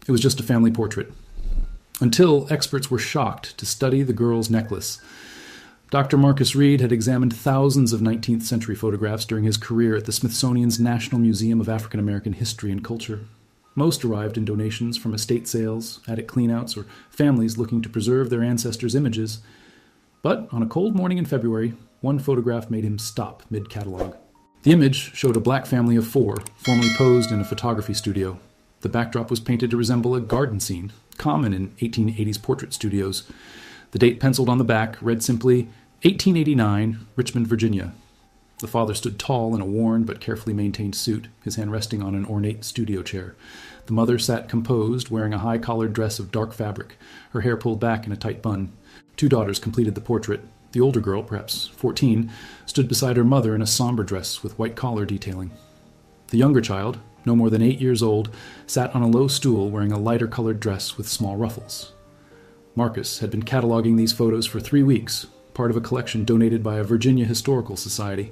It was just a family portrait. Until experts were shocked to study the girl's necklace. Dr. Marcus Reed had examined thousands of 19th century photographs during his career at the Smithsonian's National Museum of African American History and Culture. Most arrived in donations from estate sales, attic cleanouts, or families looking to preserve their ancestors' images. But on a cold morning in February, one photograph made him stop mid-catalog. The image showed a black family of 4, formerly posed in a photography studio. The backdrop was painted to resemble a garden scene, common in 1880s portrait studios. The date penciled on the back read simply, 1889, Richmond, Virginia. The father stood tall in a worn but carefully maintained suit, his hand resting on an ornate studio chair. The mother sat composed, wearing a high-collared dress of dark fabric, her hair pulled back in a tight bun. 2 daughters completed the portrait. The older girl, perhaps 14, stood beside her mother in a somber dress with white collar detailing. The younger child, no more than 8 years old, sat on a low stool wearing a lighter-colored dress with small ruffles. Marcus had been cataloging these photos for 3 weeks, part of a collection donated by a Virginia Historical Society.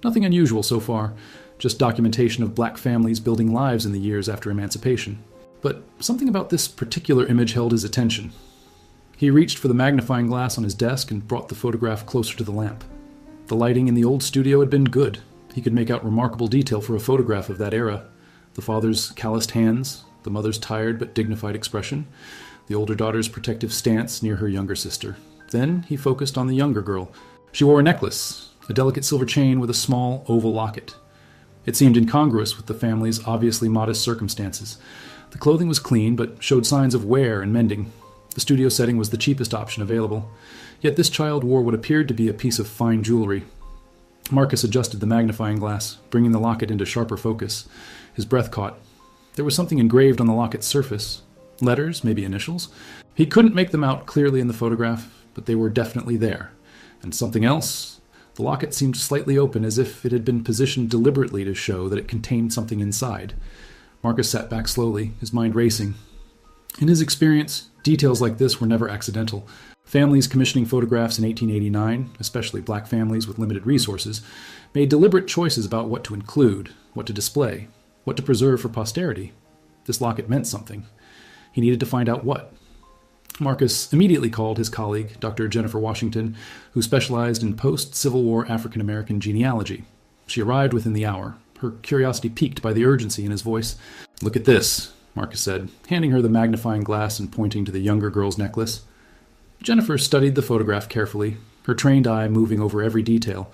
Nothing unusual so far, just documentation of black families building lives in the years after emancipation. But something about this particular image held his attention. He reached for the magnifying glass on his desk and brought the photograph closer to the lamp. The lighting in the old studio had been good. He could make out remarkable detail for a photograph of that era. The father's calloused hands, the mother's tired but dignified expression, the older daughter's protective stance near her younger sister. Then he focused on the younger girl. She wore a necklace, a delicate silver chain with a small oval locket. It seemed incongruous with the family's obviously modest circumstances. The clothing was clean, but showed signs of wear and mending. The studio setting was the cheapest option available. Yet this child wore what appeared to be a piece of fine jewelry. Marcus adjusted the magnifying glass, bringing the locket into sharper focus. His breath caught. There was something engraved on the locket's surface. Letters, maybe initials. He couldn't make them out clearly in the photograph, but they were definitely there. And something else. The locket seemed slightly open, as if it had been positioned deliberately to show that it contained something inside. Marcus sat back slowly, his mind racing. In his experience, details like this were never accidental. Families commissioning photographs in 1889, especially black families with limited resources, made deliberate choices about what to include, what to display, what to preserve for posterity. This locket meant something. He needed to find out what. Marcus immediately called his colleague, Dr. Jennifer Washington, who specialized in post-Civil War African American genealogy. She arrived within the hour, her curiosity piqued by the urgency in his voice. "Look at this," Marcus said, handing her the magnifying glass and pointing to the younger girl's necklace. Jennifer studied the photograph carefully, her trained eye moving over every detail.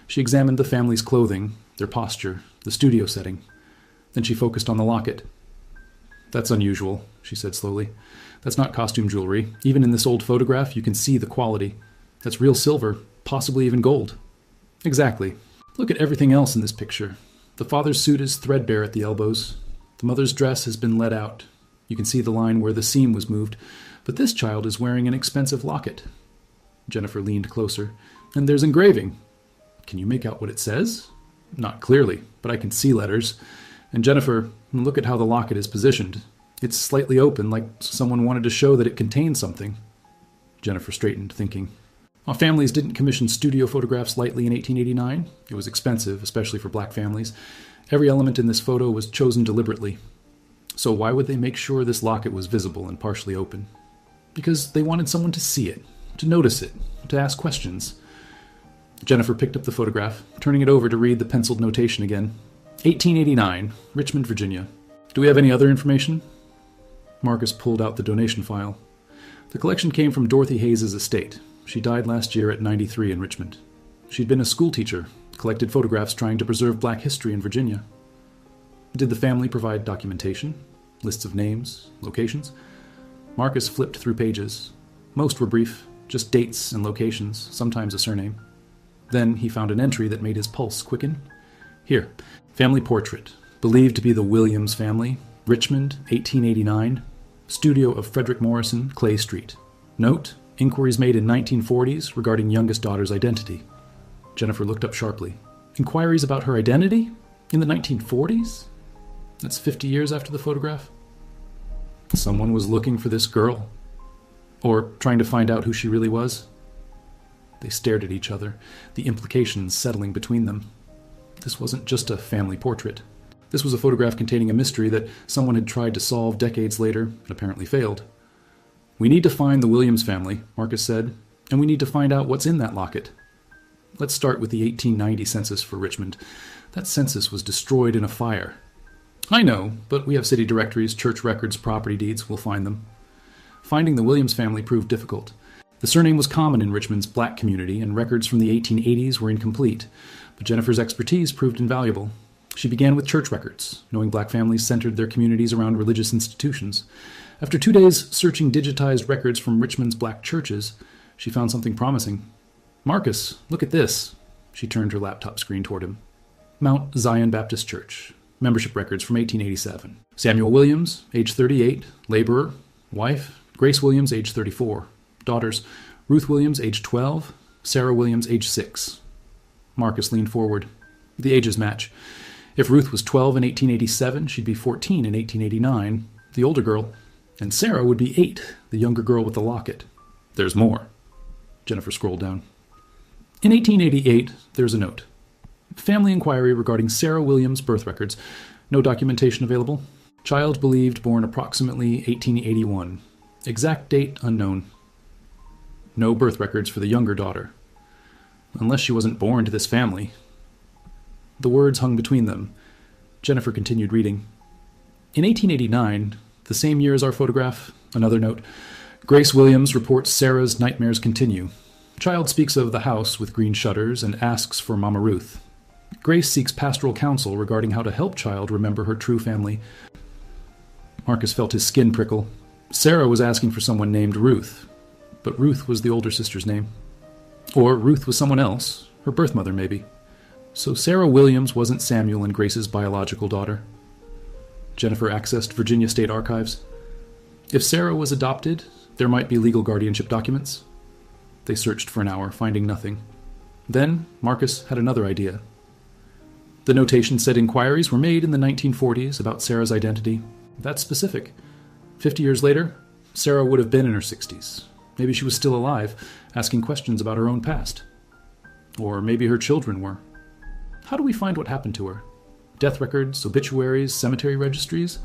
She examined the family's clothing, their posture, the studio setting. Then she focused on the locket. "That's unusual," she said slowly. "That's not costume jewelry. Even in this old photograph, you can see the quality. That's real silver, possibly even gold." "Exactly. Look at everything else in this picture. The father's suit is threadbare at the elbows. The mother's dress has been let out. You can see the line where the seam was moved. But this child is wearing an expensive locket." Jennifer leaned closer. "And there's engraving. Can you make out what it says?" "Not clearly, but I can see letters. And Jennifer, look at how the locket is positioned. It's slightly open, like someone wanted to show that it contained something." Jennifer straightened, thinking. While families didn't commission studio photographs lightly in 1889, it was expensive, especially for black families. Every element in this photo was chosen deliberately. So why would they make sure this locket was visible and partially open? Because they wanted someone to see it, to notice it, to ask questions. Jennifer picked up the photograph, turning it over to read the penciled notation again. 1889, Richmond, Virginia. "Do we have any other information?" Marcus pulled out the donation file. The collection came from Dorothy Hayes' estate. She died last year at 93 in Richmond. She'd been a schoolteacher, collected photographs trying to preserve black history in Virginia. Did the family provide documentation? Lists of names, locations? Marcus flipped through pages. Most were brief, just dates and locations, sometimes a surname. Then he found an entry that made his pulse quicken. Here, family portrait, believed to be the Williams family, Richmond, 1889, studio of Frederick Morrison, Clay Street. Note, inquiries made in 1940s regarding youngest daughter's identity. Jennifer looked up sharply. Inquiries about her identity? In the 1940s? That's 50 years after the photograph? Someone was looking for this girl. Or trying to find out who she really was. They stared at each other, the implications settling between them. This wasn't just a family portrait. This was a photograph containing a mystery that someone had tried to solve decades later and apparently failed. "We need to find the Williams family," Marcus said, "and we need to find out what's in that locket." Let's start with the 1890 census for Richmond. That census was destroyed in a fire. I know, but we have city directories, church records, property deeds. We'll find them. Finding the Williams family proved difficult. The surname was common in Richmond's black community, and records from the 1880s were incomplete. But Jennifer's expertise proved invaluable. She began with church records, knowing black families centered their communities around religious institutions. After 2 days searching digitized records from Richmond's black churches, she found something promising. "Marcus, look at this." She turned her laptop screen toward him. Mount Zion Baptist Church. Membership records from 1887. Samuel Williams, age 38, laborer. Wife, Grace Williams, age 34. Daughters, Ruth Williams, age 12. Sarah Williams, age 6. Marcus leaned forward. The ages match. If Ruth was 12 in 1887, she'd be 14 in 1889, the older girl. And Sarah would be 8, the younger girl with the locket. There's more. Jennifer scrolled down. In 1888, there's a note. Family inquiry regarding Sarah Williams' birth records. No documentation available. Child believed born approximately 1881. Exact date unknown. No birth records for the younger daughter. Unless she wasn't born to this family. The words hung between them. Jennifer continued reading. In 1889, the same year as our photograph, another note. Grace Williams reports Sarah's nightmares continue. Child speaks of the house with green shutters and asks for Mama Ruth. Grace seeks pastoral counsel regarding how to help child remember her true family. Marcus felt his skin prickle. Sarah was asking for someone named Ruth, but Ruth was the older sister's name. Or Ruth was someone else, her birth mother maybe. So Sarah Williams wasn't Samuel and Grace's biological daughter. Jennifer accessed Virginia State Archives. If Sarah was adopted, there might be legal guardianship documents. They searched for an hour, finding nothing. Then Marcus had another idea. The notation said inquiries were made in the 1940s about Sarah's identity. That's specific. 50 years later, Sarah would have been in her 60s. Maybe she was still alive, asking questions about her own past. Or maybe her children were. How do we find what happened to her? Death records, obituaries, cemetery registries?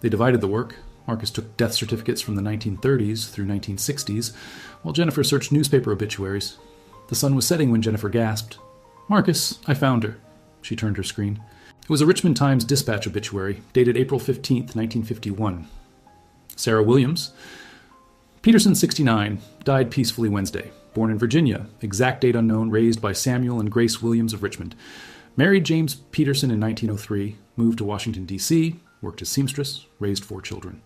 They divided the work. Marcus took death certificates from the 1930s through 1960s, while Jennifer searched newspaper obituaries. The sun was setting when Jennifer gasped. "Marcus, I found her." She turned her screen. It was a Richmond Times-Dispatch obituary, dated April 15, 1951. Sarah Williams. Peterson, 69, died peacefully Wednesday. Born in Virginia, exact date unknown, raised by Samuel and Grace Williams of Richmond. Married James Peterson in 1903, moved to Washington, D.C., worked as seamstress, raised 4 children.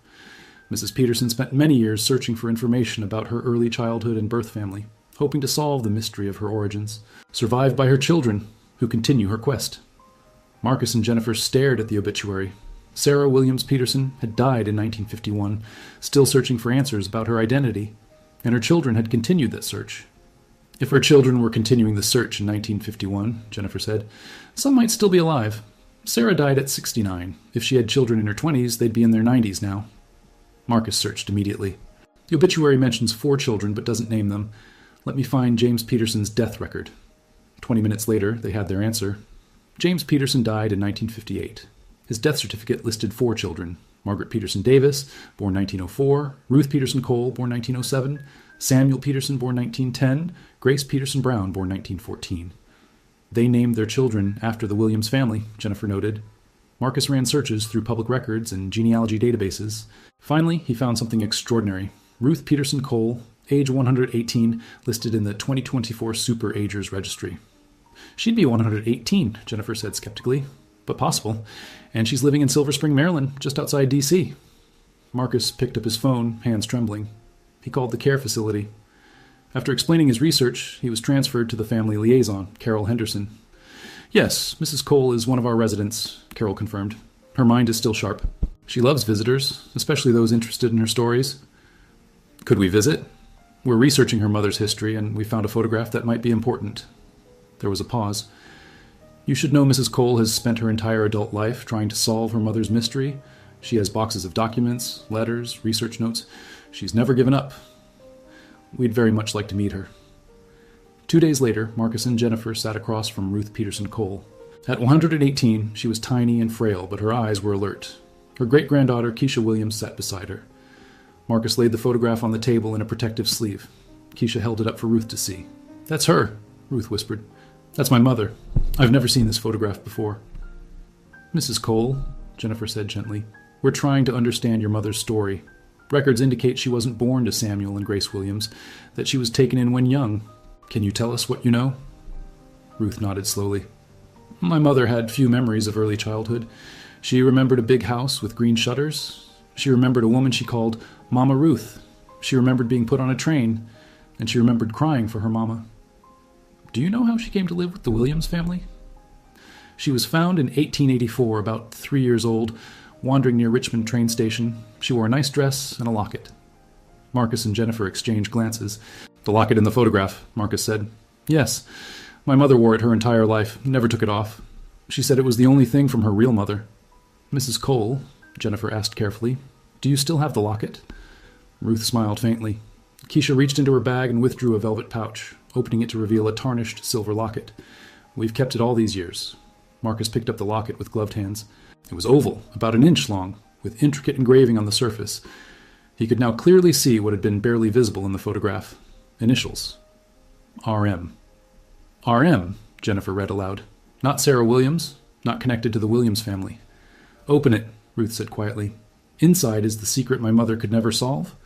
Mrs. Peterson spent many years searching for information about her early childhood and birth family, hoping to solve the mystery of her origins, survived by her children, who continue her quest. Marcus and Jennifer stared at the obituary. Sarah Williams Peterson had died in 1951, still searching for answers about her identity, and her children had continued that search. If her children were continuing the search in 1951, Jennifer said, some might still be alive. Sarah died at 69. If she had children in her 20s, they'd be in their 90s now. Marcus searched immediately. The obituary mentions 4 children but doesn't name them. Let me find James Peterson's death record. 20 minutes later, they had their answer. James Peterson died in 1958. His death certificate listed 4 children. Margaret Peterson Davis, born 1904, Ruth Peterson Cole, born 1907, Samuel Peterson, born 1910, Grace Peterson Brown, born 1914. They named their children after the Williams family, Jennifer noted. Marcus ran searches through public records and genealogy databases. Finally, he found something extraordinary. Ruth Peterson Cole, age 118, listed in the 2024 Super Agers Registry. She'd be 118, Jennifer said skeptically, but possible. And she's living in Silver Spring, Maryland, just outside D.C. Marcus picked up his phone, hands trembling. He called the care facility. After explaining his research, he was transferred to the family liaison, Carol Henderson. Yes, Mrs. Cole is one of our residents, Carol confirmed. Her mind is still sharp. She loves visitors, especially those interested in her stories. Could we visit? We're researching her mother's history, and we found a photograph that might be important. There was a pause. You should know Mrs. Cole has spent her entire adult life trying to solve her mother's mystery. She has boxes of documents, letters, research notes. She's never given up. We'd very much like to meet her. 2 days later, Marcus and Jennifer sat across from Ruth Peterson Cole. At 118, she was tiny and frail, but her eyes were alert. Her great-granddaughter, Keisha Williams, sat beside her. Marcus laid the photograph on the table in a protective sleeve. Keisha held it up for Ruth to see. "That's her," Ruth whispered. "That's my mother. I've never seen this photograph before." "Mrs. Cole," Jennifer said gently, "we're trying to understand your mother's story. Records indicate she wasn't born to Samuel and Grace Williams, that she was taken in when young. Can you tell us what you know?" Ruth nodded slowly. "My mother had few memories of early childhood. She remembered a big house with green shutters. She remembered a woman she called Mama Ruth. She remembered being put on a train, and she remembered crying for her mama." "Do you know how she came to live with the Williams family?" "She was found in 1884, about 3 years old, wandering near Richmond train station. She wore a nice dress and a locket." Marcus and Jennifer exchanged glances. "The locket in the photograph," Marcus said. "Yes. My mother wore it her entire life, never took it off. She said it was the only thing from her real mother." "Mrs. Cole," Jennifer asked carefully, "do you still have the locket?" Ruth smiled faintly. Keisha reached into her bag and withdrew a velvet pouch, opening it to reveal a tarnished silver locket. "We've kept it all these years." Marcus picked up the locket with gloved hands. It was oval, about an inch long, with intricate engraving on the surface. He could now clearly see what had been barely visible in the photograph. Initials. R.M. "R.M., Jennifer read aloud. "Not Sarah Williams, not connected to the Williams family." "Open it," Ruth said quietly. "Inside is the secret my mother could never solve."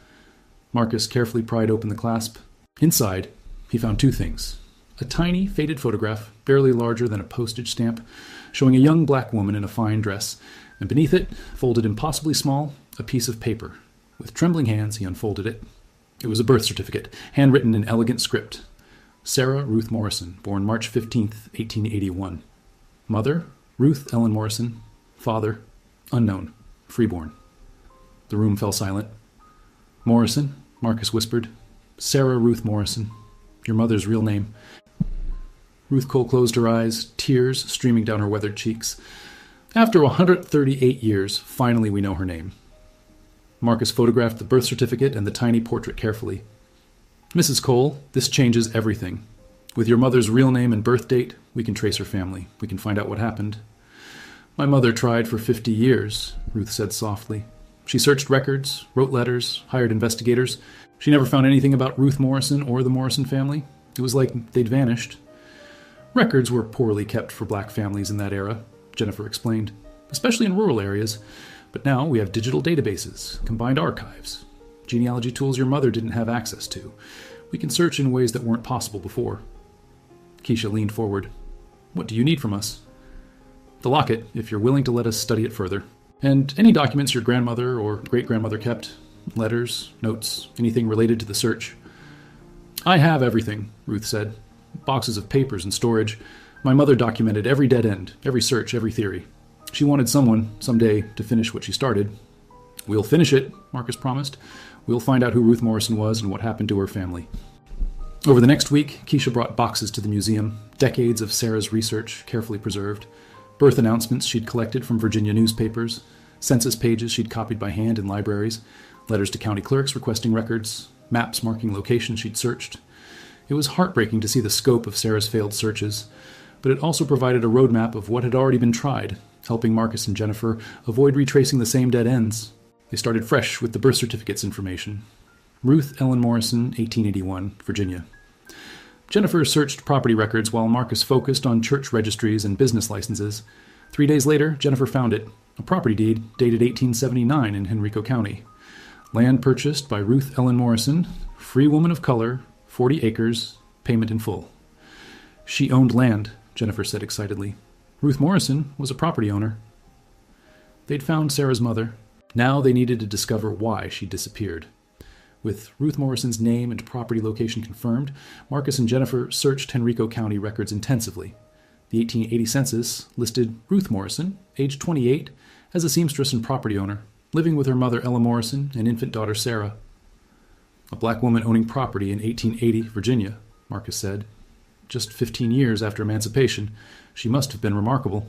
Marcus carefully pried open the clasp. Inside, he found two things. A tiny, faded photograph, barely larger than a postage stamp, showing a young black woman in a fine dress, and beneath it, folded impossibly small, a piece of paper. With trembling hands, he unfolded it. It was a birth certificate, handwritten in elegant script. Sarah Ruth Morrison, born March 15th, 1881. Mother, Ruth Ellen Morrison. Father, unknown, freeborn. The room fell silent. "Morrison," Marcus whispered. "Sarah Ruth Morrison. Your mother's real name." Ruth Cole closed her eyes, tears streaming down her weathered cheeks. "After 138 years, finally we know her name." Marcus photographed the birth certificate and the tiny portrait carefully. "Mrs. Cole, this changes everything. With your mother's real name and birth date, we can trace her family. We can find out what happened." "My mother tried for 50 years, Ruth said softly. "She searched records, wrote letters, hired investigators. She never found anything about Ruth Morrison or the Morrison family. It was like they'd vanished." "Records were poorly kept for black families in that era," Jennifer explained, "especially in rural areas. But now we have digital databases, combined archives, genealogy tools your mother didn't have access to. We can search in ways that weren't possible before." Keisha leaned forward. "What do you need from us?" "The locket, if you're willing to let us study it further. And any documents your grandmother or great-grandmother kept. Letters, notes, anything related to the search." "I have everything," Ruth said. "Boxes of papers and storage. My mother documented every dead end, every search, every theory. She wanted someone, someday, to finish what she started." "We'll finish it," Marcus promised. "We'll find out who Ruth Morrison was and what happened to her family." Over the next week, Keisha brought boxes to the museum, decades of Sarah's research carefully preserved. Birth announcements she'd collected from Virginia newspapers, census pages she'd copied by hand in libraries, letters to county clerks requesting records, maps marking locations she'd searched. It was heartbreaking to see the scope of Sarah's failed searches, but it also provided a roadmap of what had already been tried, helping Marcus and Jennifer avoid retracing the same dead ends. They started fresh with the birth certificate's information. Ruth Ellen Morrison, 1881, Virginia. Jennifer searched property records while Marcus focused on church registries and business licenses. 3 days later, Jennifer found it, a property deed dated 1879 in Henrico County. Land purchased by Ruth Ellen Morrison, free woman of color, 40 acres, payment in full. She owned land, Jennifer said excitedly. Ruth Morrison was a property owner. They'd found Sarah's mother. Now they needed to discover why she disappeared. With Ruth Morrison's name and property location confirmed, Marcus and Jennifer searched Henrico County records intensively. The 1880 census listed Ruth Morrison, age 28, as a seamstress and property owner, living with her mother Ella Morrison and infant daughter Sarah. A black woman owning property in 1880 Virginia, Marcus said. Just 15 years after emancipation, she must have been remarkable.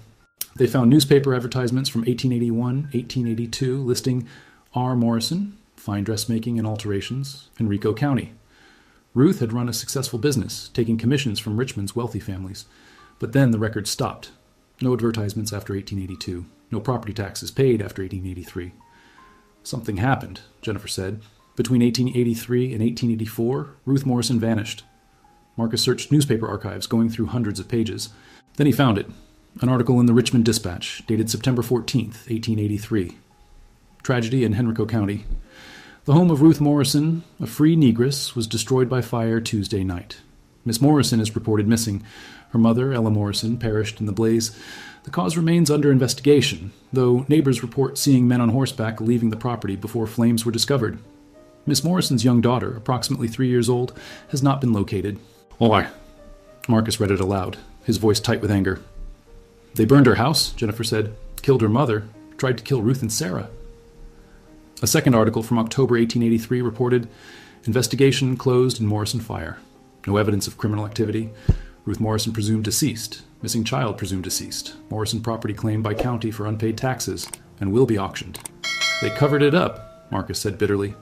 They found newspaper advertisements from 1881, 1882 listing R. Morrison, fine dressmaking and alterations, Henrico County. Ruth had run a successful business, taking commissions from Richmond's wealthy families. But then the record stopped. No advertisements after 1882. No property taxes paid after 1883. Something happened, Jennifer said. Between 1883 and 1884, Ruth Morrison vanished. Marcus searched newspaper archives, going through hundreds of pages. Then he found it, an article in the Richmond Dispatch, dated September 14th, 1883. Tragedy in Henrico County. The home of Ruth Morrison, a free negress, was destroyed by fire Tuesday night. Miss Morrison is reported missing. Her mother, Ella Morrison, perished in the blaze. The cause remains under investigation, though neighbors report seeing men on horseback leaving the property before flames were discovered. Miss Morrison's young daughter, approximately 3 years old, has not been located. Why? Marcus read it aloud, his voice tight with anger. They burned her house, Jennifer said, killed her mother, tried to kill Ruth and Sarah. A second article from October 1883 reported, investigation closed in Morrison fire. No evidence of criminal activity. Ruth Morrison presumed deceased. Missing child presumed deceased. Morrison property claimed by county for unpaid taxes and will be auctioned. They covered it up, Marcus said bitterly.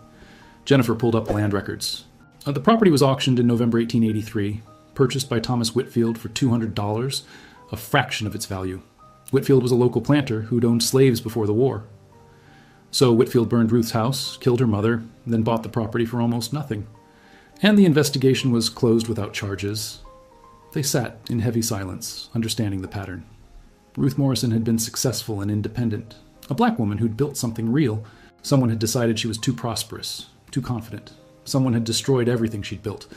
Jennifer pulled up land records. The property was auctioned in November 1883, purchased by Thomas Whitfield for $200, a fraction of its value. Whitfield was a local planter who'd owned slaves before the war. So Whitfield burned Ruth's house, killed her mother, then bought the property for almost nothing. And the investigation was closed without charges. They sat in heavy silence, understanding the pattern. Ruth Morrison had been successful and independent, a black woman who'd built something real. Someone had decided she was too prosperous, too confident. Someone had destroyed everything she'd built.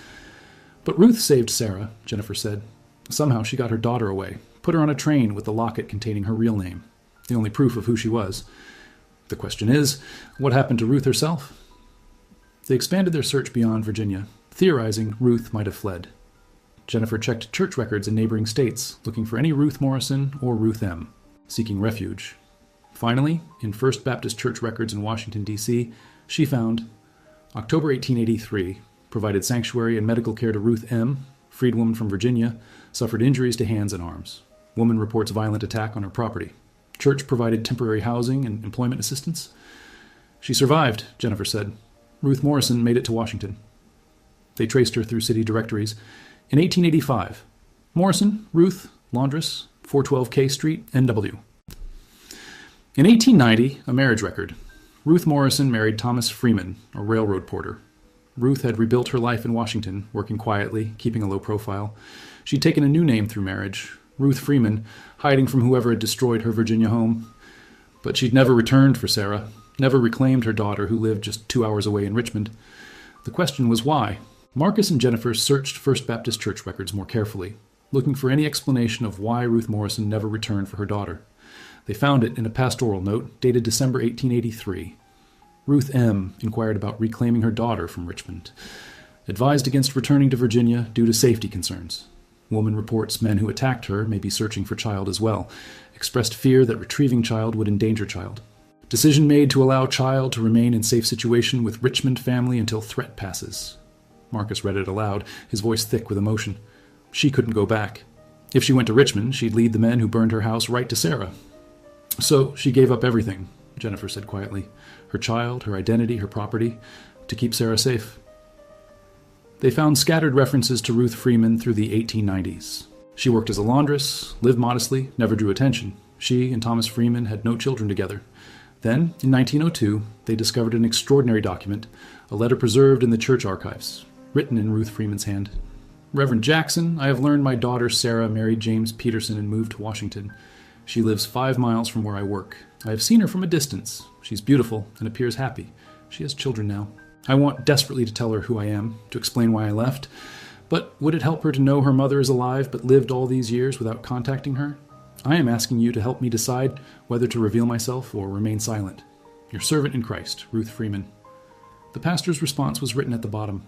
But Ruth saved Sarah, Jennifer said. Somehow she got her daughter away, put her on a train with the locket containing her real name, the only proof of who she was. The question is, what happened to Ruth herself? They expanded their search beyond Virginia, theorizing Ruth might have fled. Jennifer checked church records in neighboring states, looking for any Ruth Morrison or Ruth M., seeking refuge. Finally, in First Baptist Church records in Washington, D.C., she found October 1883, provided sanctuary and medical care to Ruth M., freed woman from Virginia, suffered injuries to hands and arms. Woman reports violent attack on her property. Church provided temporary housing and employment assistance. She survived, Jennifer said. Ruth Morrison made it to Washington. They traced her through city directories. In 1885, Morrison, Ruth, laundress, 412 K Street, NW. In 1890, a marriage record. Ruth Morrison married Thomas Freeman, a railroad porter. Ruth had rebuilt her life in Washington, working quietly, keeping a low profile. She'd taken a new name through marriage, Ruth Freeman, hiding from whoever had destroyed her Virginia home. But she'd never returned for Sarah, never reclaimed her daughter who lived just 2 hours away in Richmond. The question was why. Marcus and Jennifer searched First Baptist Church records more carefully, looking for any explanation of why Ruth Morrison never returned for her daughter. They found it in a pastoral note dated December 1883. Ruth M. inquired about reclaiming her daughter from Richmond. Advised against returning to Virginia due to safety concerns. Woman reports men who attacked her may be searching for child as well. Expressed fear that retrieving child would endanger child. Decision made to allow child to remain in safe situation with Richmond family until threat passes. Marcus read it aloud, his voice thick with emotion. She couldn't go back. If she went to Richmond, she'd lead the men who burned her house right to Sarah. So she gave up everything, Jennifer said quietly. Her child, her identity, her property, to keep Sarah safe. They found scattered references to Ruth Freeman through the 1890s. She worked as a laundress, lived modestly, never drew attention. She and Thomas Freeman had no children together. Then, in 1902, they discovered an extraordinary document, a letter preserved in the church archives, written in Ruth Freeman's hand. Reverend Jackson, I have learned my daughter Sarah married James Peterson and moved to Washington. She lives 5 miles from where I work. I have seen her from a distance. She's beautiful and appears happy. She has children now. I want desperately to tell her who I am, to explain why I left. But would it help her to know her mother is alive but lived all these years without contacting her? I am asking you to help me decide whether to reveal myself or remain silent. Your servant in Christ, Ruth Freeman. The pastor's response was written at the bottom.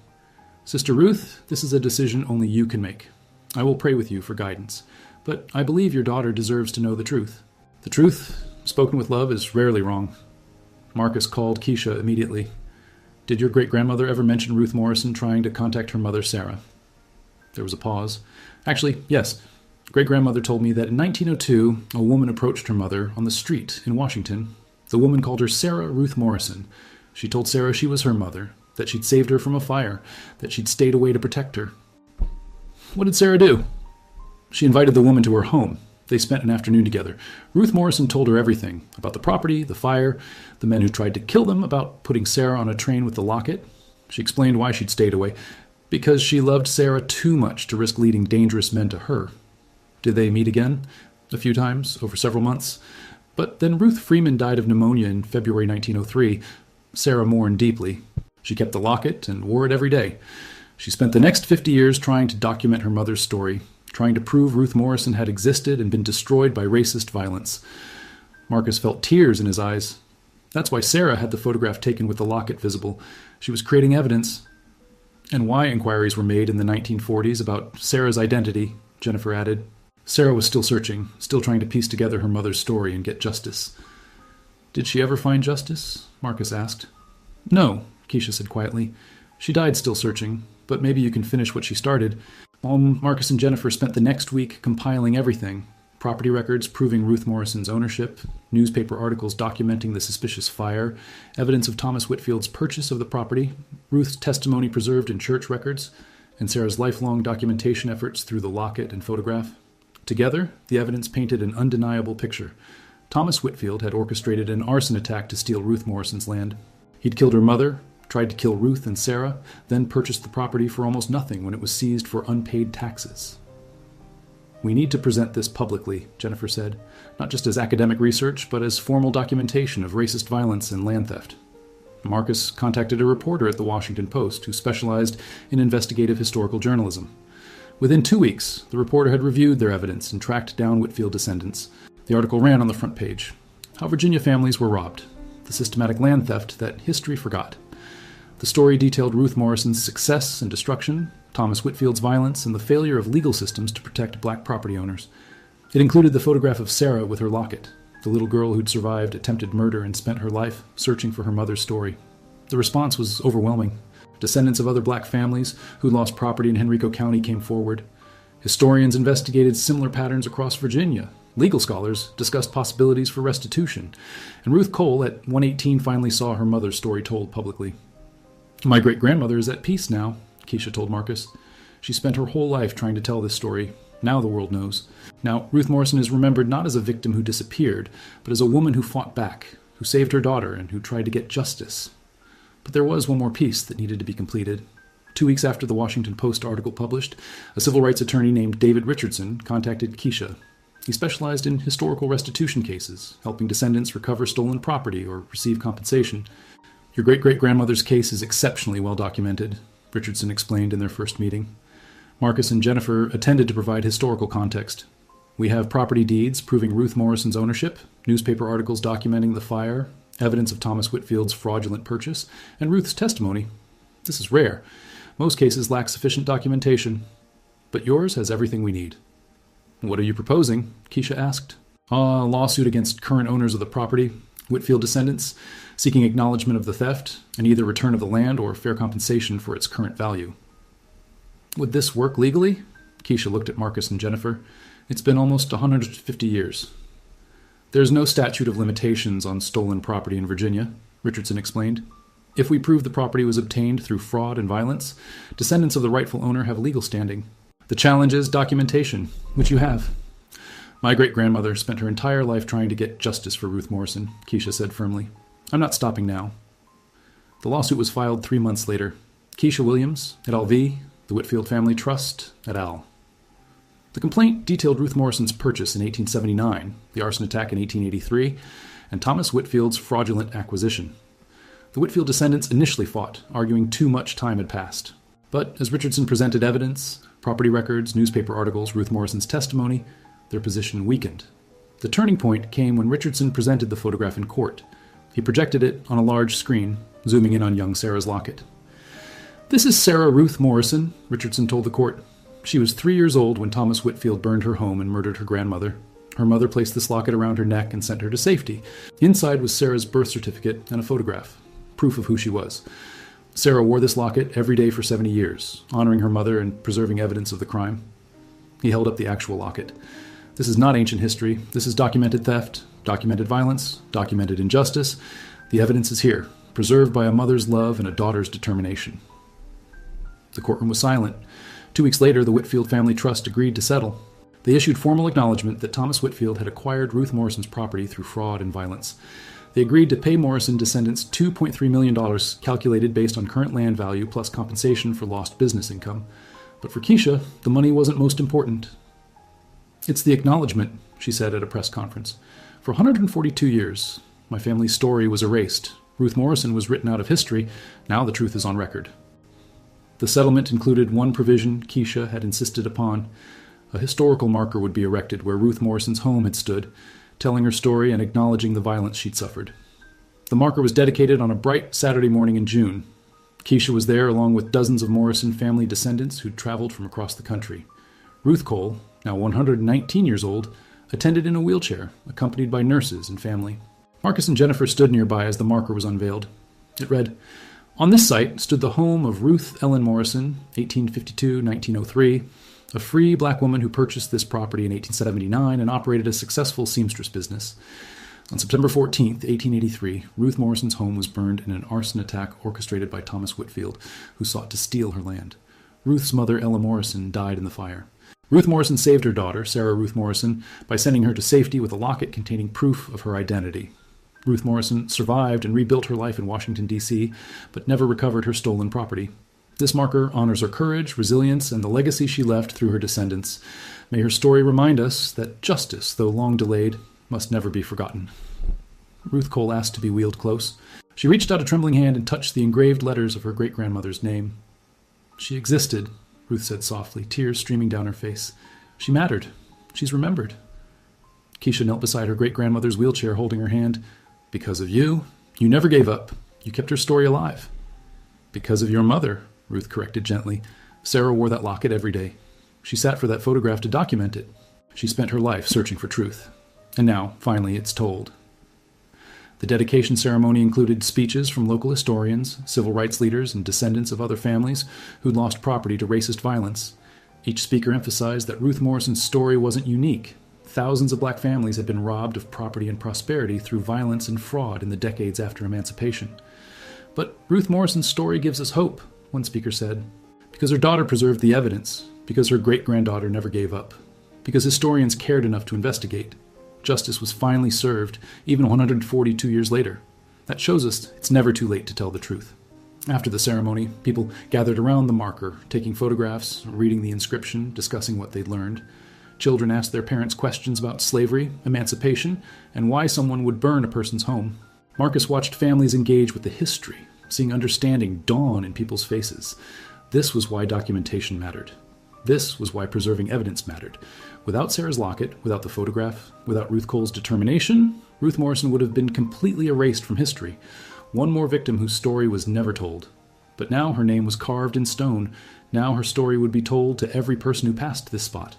Sister Ruth, this is a decision only you can make. I will pray with you for guidance, but I believe your daughter deserves to know the truth. The truth, spoken with love, is rarely wrong. Marcus called Keisha immediately. Did your great-grandmother ever mention Ruth Morrison trying to contact her mother, Sarah? There was a pause. Actually, yes. Great-grandmother told me that in 1902, a woman approached her mother on the street in Washington. The woman called her Sarah Ruth Morrison. She told Sarah she was her mother, that she'd saved her from a fire, that she'd stayed away to protect her. What did Sarah do? She invited the woman to her home, They spent an afternoon together. Ruth Morrison told her everything about the property, the fire, the men who tried to kill them, about putting Sarah on a train with the locket. She explained why she'd stayed away, because she loved Sarah too much to risk leading dangerous men to her. Did they meet again? A few times, over several months. But then Ruth Freeman died of pneumonia in February 1903. Sarah mourned deeply. She kept the locket and wore it every day. She spent the next 50 years trying to document her mother's story, trying to prove Ruth Morrison had existed and been destroyed by racist violence. Marcus felt tears in his eyes. That's why Sarah had the photograph taken with the locket visible. She was creating evidence. And why inquiries were made in the 1940s about Sarah's identity, Jennifer added. Sarah was still searching, still trying to piece together her mother's story and get justice. Did she ever find justice? Marcus asked. No, Keisha said quietly. She died still searching, but maybe you can finish what she started. While Marcus and Jennifer spent the next week compiling everything, property records proving Ruth Morrison's ownership, newspaper articles documenting the suspicious fire, evidence of Thomas Whitfield's purchase of the property, Ruth's testimony preserved in church records, and Sarah's lifelong documentation efforts through the locket and photograph. Together, the evidence painted an undeniable picture. Thomas Whitfield had orchestrated an arson attack to steal Ruth Morrison's land. He'd killed her mother, tried to kill Ruth and Sarah, then purchased the property for almost nothing when it was seized for unpaid taxes. We need to present this publicly, Jennifer said, not just as academic research, but as formal documentation of racist violence and land theft. Marcus contacted a reporter at the Washington Post who specialized in investigative historical journalism. Within 2 weeks, the reporter had reviewed their evidence and tracked down Whitfield descendants. The article ran on the front page. How Virginia families were robbed. The systematic land theft that history forgot. The story detailed Ruth Morrison's success and destruction, Thomas Whitfield's violence, and the failure of legal systems to protect black property owners. It included the photograph of Sarah with her locket, the little girl who'd survived attempted murder and spent her life searching for her mother's story. The response was overwhelming. Descendants of other black families who lost property in Henrico County came forward. Historians investigated similar patterns across Virginia. Legal scholars discussed possibilities for restitution. And Ruth Cole at 118 finally saw her mother's story told publicly. My great-grandmother is at peace now, Keisha told Marcus. She spent her whole life trying to tell this story. Now the world knows. Now, Ruth Morrison is remembered not as a victim who disappeared, but as a woman who fought back, who saved her daughter, and who tried to get justice. But there was one more piece that needed to be completed. 2 weeks after the Washington Post article published, a civil rights attorney named David Richardson contacted Keisha. He specialized in historical restitution cases, helping descendants recover stolen property or receive compensation. Your great-great-grandmother's case is exceptionally well documented, Richardson explained in their first meeting. Marcus and Jennifer attended to provide historical context. We have property deeds proving Ruth Morrison's ownership, newspaper articles documenting the fire, evidence of Thomas Whitfield's fraudulent purchase, and Ruth's testimony. This is rare. Most cases lack sufficient documentation, but yours has everything we need. What are you proposing? Keisha asked. A lawsuit against current owners of the property, Whitfield descendants, seeking acknowledgement of the theft and either return of the land or fair compensation for its current value. Would this work legally? Keisha looked at Marcus and Jennifer. It's been almost 150 years. There's no statute of limitations on stolen property in Virginia, Richardson explained. If we prove the property was obtained through fraud and violence, descendants of the rightful owner have legal standing. The challenge is documentation, which you have. My great-grandmother spent her entire life trying to get justice for Ruth Morrison, Keisha said firmly. I'm not stopping now. The lawsuit was filed 3 months later. Keisha Williams, et al. V., the Whitfield Family Trust, et al. The complaint detailed Ruth Morrison's purchase in 1879, the arson attack in 1883, and Thomas Whitfield's fraudulent acquisition. The Whitfield descendants initially fought, arguing too much time had passed. But as Richardson presented evidence, property records, newspaper articles, Ruth Morrison's testimony, their position weakened. The turning point came when Richardson presented the photograph in court. He projected it on a large screen, zooming in on young Sarah's locket. This is Sarah Ruth Morrison, Richardson told the court. She was 3 years old when Thomas Whitfield burned her home and murdered her grandmother. Her mother placed this locket around her neck and sent her to safety. Inside was Sarah's birth certificate and a photograph, proof of who she was. Sarah wore this locket every day for 70 years, honoring her mother and preserving evidence of the crime. He held up the actual locket. This is not ancient history. This is documented theft, documented violence, documented injustice. The evidence is here, preserved by a mother's love and a daughter's determination. The courtroom was silent. 2 weeks later, the Whitfield Family Trust agreed to settle. They issued formal acknowledgement that Thomas Whitfield had acquired Ruth Morrison's property through fraud and violence. They agreed to pay Morrison descendants $2.3 million, calculated based on current land value plus compensation for lost business income. But for Keisha, the money wasn't most important. "It's the acknowledgement," she said at a press conference. "For 142 years, my family's story was erased. Ruth Morrison was written out of history. Now the truth is on record." The settlement included one provision Keisha had insisted upon. A historical marker would be erected where Ruth Morrison's home had stood, telling her story and acknowledging the violence she'd suffered. The marker was dedicated on a bright Saturday morning in June. Keisha was there along with dozens of Morrison family descendants who'd traveled from across the country. Ruth Cole, now 119 years old, attended in a wheelchair, accompanied by nurses and family. Marcus and Jennifer stood nearby as the marker was unveiled. It read, "On this site stood the home of Ruth Ellen Morrison, 1852-1903, a free black woman who purchased this property in 1879 and operated a successful seamstress business. On September 14, 1883, Ruth Morrison's home was burned in an arson attack orchestrated by Thomas Whitfield, who sought to steal her land. Ruth's mother, Ella Morrison, died in the fire. Ruth Morrison saved her daughter, Sarah Ruth Morrison, by sending her to safety with a locket containing proof of her identity. Ruth Morrison survived and rebuilt her life in Washington, D.C., but never recovered her stolen property. This marker honors her courage, resilience, and the legacy she left through her descendants. May her story remind us that justice, though long delayed, must never be forgotten." Ruth Cole asked to be wheeled close. She reached out a trembling hand and touched the engraved letters of her great-grandmother's name. "She existed," Ruth said softly, tears streaming down her face. "She mattered. She's remembered." Keisha knelt beside her great-grandmother's wheelchair, holding her hand. "Because of you, you never gave up. You kept her story alive." "Because of your mother," Ruth corrected gently. "Sarah wore that locket every day. She sat for that photograph to document it. She spent her life searching for truth. And now, finally, it's told." The dedication ceremony included speeches from local historians, civil rights leaders, and descendants of other families who'd lost property to racist violence. Each speaker emphasized that Ruth Morrison's story wasn't unique. Thousands of black families had been robbed of property and prosperity through violence and fraud in the decades after emancipation. "But Ruth Morrison's story gives us hope," one speaker said, "because her daughter preserved the evidence, because her great-granddaughter never gave up, because historians cared enough to investigate. Justice was finally served, even 142 years later. That shows us it's never too late to tell the truth." After the ceremony, people gathered around the marker, taking photographs, reading the inscription, discussing what they'd learned. Children asked their parents questions about slavery, emancipation, and why someone would burn a person's home. Marcus watched families engage with the history, seeing understanding dawn in people's faces. This was why documentation mattered. This was why preserving evidence mattered. Without Sarah's locket, without the photograph, without Ruth Cole's determination, Ruth Morrison would have been completely erased from history. One more victim whose story was never told. But now her name was carved in stone. Now her story would be told to every person who passed this spot.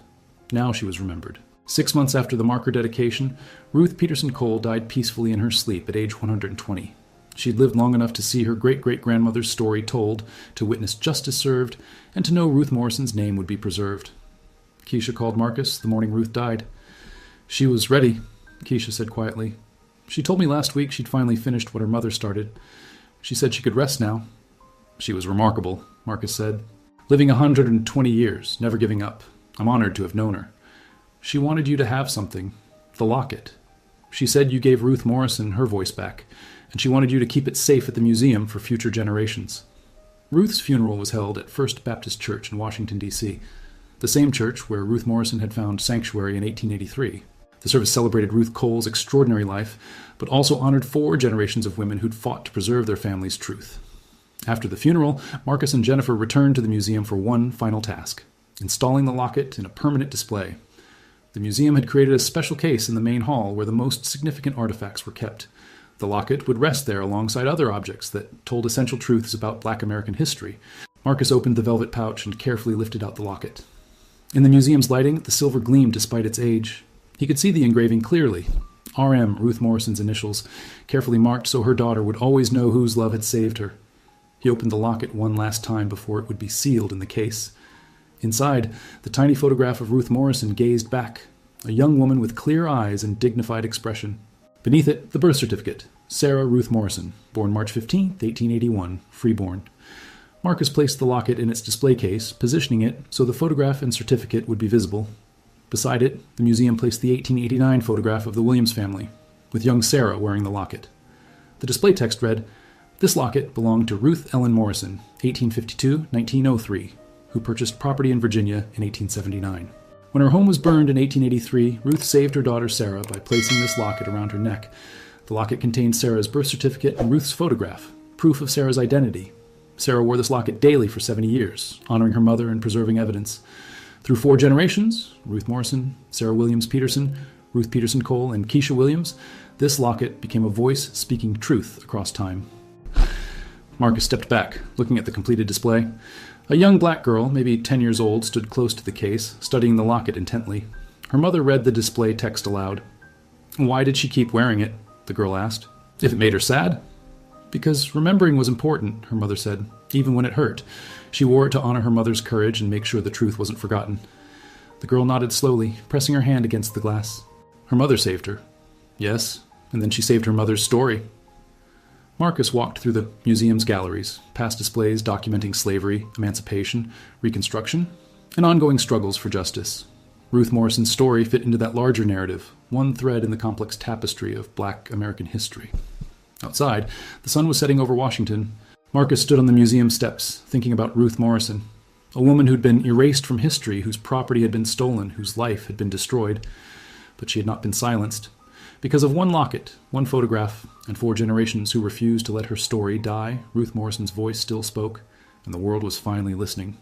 Now she was remembered. 6 months after the marker dedication, Ruth Peterson Cole died peacefully in her sleep at age 120. She'd lived long enough to see her great-great-grandmother's story told, to witness justice served, and to know Ruth Morrison's name would be preserved. Keisha called Marcus the morning Ruth died. "She was ready," Keisha said quietly. "She told me last week she'd finally finished what her mother started. She said she could rest now." "She was remarkable," Marcus said. "Living 120 years, never giving up. I'm honored to have known her. She wanted you to have something, the locket. She said you gave Ruth Morrison her voice back, and she wanted you to keep it safe at the museum for future generations." Ruth's funeral was held at First Baptist Church in Washington, D.C., the same church where Ruth Morrison had found sanctuary in 1883. The service celebrated Ruth Cole's extraordinary life, but also honored 4 generations of women who'd fought to preserve their family's truth. After the funeral, Marcus and Jennifer returned to the museum for one final task: installing the locket in a permanent display. The museum had created a special case in the main hall where the most significant artifacts were kept. The locket would rest there alongside other objects that told essential truths about Black American history. Marcus opened the velvet pouch and carefully lifted out the locket. In the museum's lighting, the silver gleamed despite its age. He could see the engraving clearly. R.M., Ruth Morrison's initials, carefully marked so her daughter would always know whose love had saved her. He opened the locket one last time before it would be sealed in the case. Inside, the tiny photograph of Ruth Morrison gazed back, a young woman with clear eyes and dignified expression. Beneath it, the birth certificate: Sarah Ruth Morrison, born March 15, 1881, freeborn. Marcus placed the locket in its display case, positioning it so the photograph and certificate would be visible. Beside it, the museum placed the 1889 photograph of the Williams family, with young Sarah wearing the locket. The display text read, "This locket belonged to Ruth Ellen Morrison, 1852-1903, who purchased property in Virginia in 1879. When her home was burned in 1883, Ruth saved her daughter Sarah by placing this locket around her neck. The locket contained Sarah's birth certificate and Ruth's photograph, proof of Sarah's identity. Sarah wore this locket daily for 70 years, honoring her mother and preserving evidence. Through 4 generations, Ruth Morrison, Sarah Williams Peterson, Ruth Peterson Cole, and Keisha Williams, this locket became a voice speaking truth across time." Marcus stepped back, looking at the completed display. A young black girl, maybe 10 years old, stood close to the case, studying the locket intently. Her mother read the display text aloud. "Why did she keep wearing it?" the girl asked. "If it made her sad?" "Because remembering was important," her mother said, "even when it hurt. She wore it to honor her mother's courage and make sure the truth wasn't forgotten." The girl nodded slowly, pressing her hand against the glass. "Her mother saved her." "Yes, and then she saved her mother's story." Marcus walked through the museum's galleries, past displays documenting slavery, emancipation, Reconstruction, and ongoing struggles for justice. Ruth Morrison's story fit into that larger narrative, one thread in the complex tapestry of Black American history. Outside, the sun was setting over Washington. Marcus stood on the museum steps, thinking about Ruth Morrison, a woman who'd been erased from history, whose property had been stolen, whose life had been destroyed. But she had not been silenced. Because of one locket, one photograph, and 4 generations who refused to let her story die, Ruth Morrison's voice still spoke, and the world was finally listening.